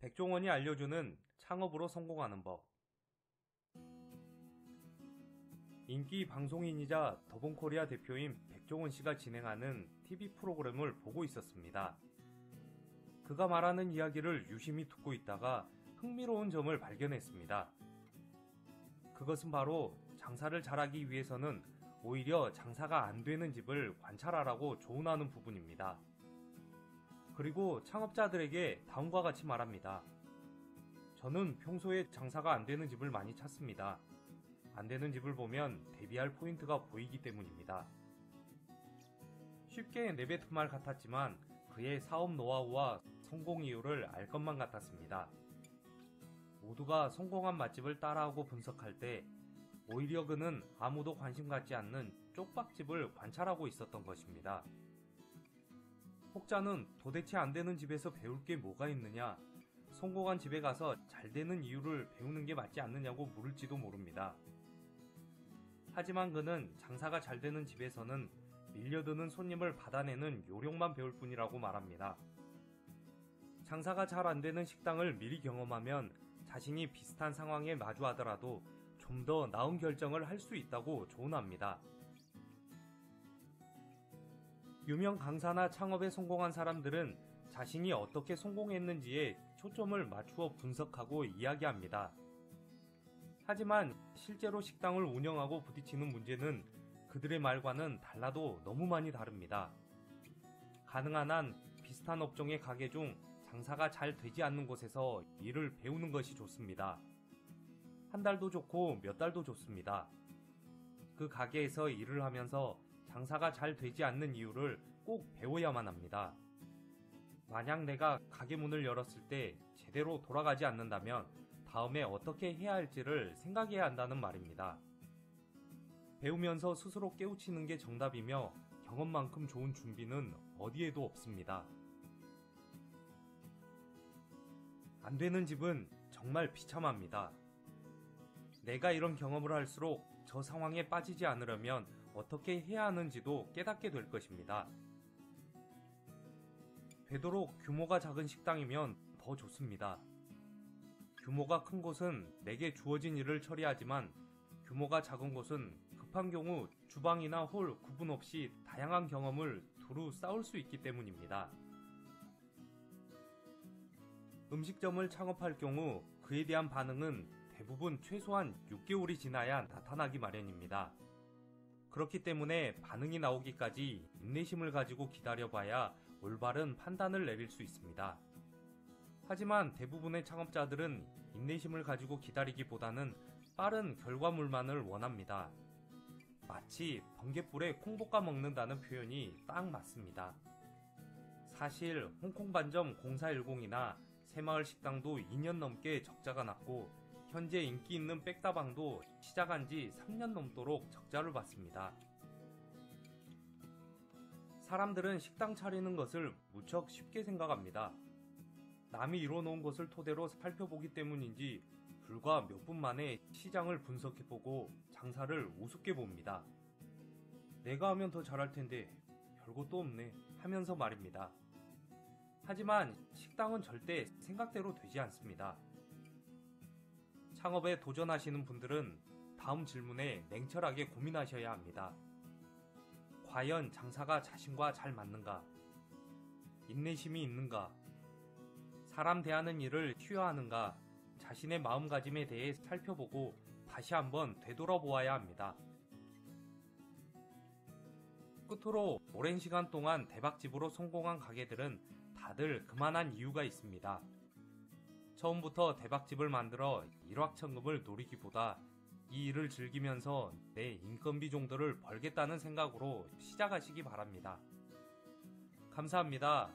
백종원이 알려주는 창업으로 성공하는 법. 인기 방송인이자 더본코리아 대표인 백종원 씨가 진행하는 TV 프로그램을 보고 있었습니다. 그가 말하는 이야기를 유심히 듣고 있다가 흥미로운 점을 발견했습니다. 그것은 바로 장사를 잘하기 위해서는 오히려 장사가 안 되는 집을 관찰하라고 조언하는 부분입니다. 그리고 창업자들에게 다음과 같이 말합니다. 저는 평소에 장사가 안 되는 집을 많이 찾습니다. 안 되는 집을 보면 대비할 포인트가 보이기 때문입니다. 쉽게 내뱉은 말 같았지만 그의 사업 노하우와 성공 이유를 알 것만 같았습니다. 모두가 성공한 맛집을 따라하고 분석할 때 오히려 그는 아무도 관심 갖지 않는 쪽박집을 관찰하고 있었던 것입니다. 혹자는 도대체 안 되는 집에서 배울 게 뭐가 있느냐, 성공한 집에 가서 잘 되는 이유를 배우는 게 맞지 않느냐고 물을지도 모릅니다. 하지만 그는 장사가 잘 되는 집에서는 밀려드는 손님을 받아내는 요령만 배울 뿐이라고 말합니다. 장사가 잘 안 되는 식당을 미리 경험하면 자신이 비슷한 상황에 마주하더라도 좀 더 나은 결정을 할 수 있다고 조언합니다. 유명 강사나 창업에 성공한 사람들은 자신이 어떻게 성공했는지에 초점을 맞추어 분석하고 이야기합니다. 하지만 실제로 식당을 운영하고 부딪히는 문제는 그들의 말과는 달라도 너무 많이 다릅니다. 가능한 한 비슷한 업종의 가게 중 장사가 잘 되지 않는 곳에서 일을 배우는 것이 좋습니다. 한 달도 좋고 몇 달도 좋습니다. 그 가게에서 일을 하면서 장사가 잘 되지 않는 이유를 꼭 배워야만 합니다. 만약 내가 가게 문을 열었을 때 제대로 돌아가지 않는다면 다음에 어떻게 해야 할지를 생각해야 한다는 말입니다. 배우면서 스스로 깨우치는 게 정답이며 경험만큼 좋은 준비는 어디에도 없습니다. 안 되는 집은 정말 비참합니다. 내가 이런 경험을 할수록 저 상황에 빠지지 않으려면 어떻게 해야 하는지도 깨닫게 될 것입니다. 되도록 규모가 작은 식당이면 더 좋습니다. 규모가 큰 곳은 내게 주어진 일을 처리하지만 규모가 작은 곳은 급한 경우 주방이나 홀 구분 없이 다양한 경험을 두루 쌓을 수 있기 때문입니다. 음식점을 창업할 경우 그에 대한 반응은 대부분 최소한 6개월이 지나야 나타나기 마련입니다. 그렇기 때문에 반응이 나오기까지 인내심을 가지고 기다려봐야 올바른 판단을 내릴 수 있습니다. 하지만 대부분의 창업자들은 인내심을 가지고 기다리기보다는 빠른 결과물만을 원합니다. 마치 번갯불에 콩볶아 먹는다는 표현이 딱 맞습니다. 사실 홍콩 반점 0410이나 새마을 식당도 2년 넘게 적자가 났고 현재 인기 있는 백다방도 시작한 지 3년 넘도록 적자를 봤습니다. 사람들은 식당 차리는 것을 무척 쉽게 생각합니다. 남이 이뤄놓은 것을 토대로 살펴보기 때문인지 불과 몇 분 만에 시장을 분석해보고 장사를 우습게 봅니다. 내가 하면 더 잘할 텐데 별것도 없네 하면서 말입니다. 하지만 식당은 절대 생각대로 되지 않습니다. 창업에 도전하시는 분들은 다음 질문에 냉철하게 고민하셔야 합니다. 과연 장사가 자신과 잘 맞는가? 인내심이 있는가? 사람 대하는 일을 휴여하는가? 자신의 마음가짐에 대해 살펴보고 다시 한번 되돌아보아야 합니다. 끝으로 오랜 시간 동안 대박집으로 성공한 가게들은 다들 그만한 이유가 있습니다. 처음부터 대박집을 만들어 일확천금을 노리기보다 이 일을 즐기면서 내 인건비 정도를 벌겠다는 생각으로 시작하시기 바랍니다. 감사합니다.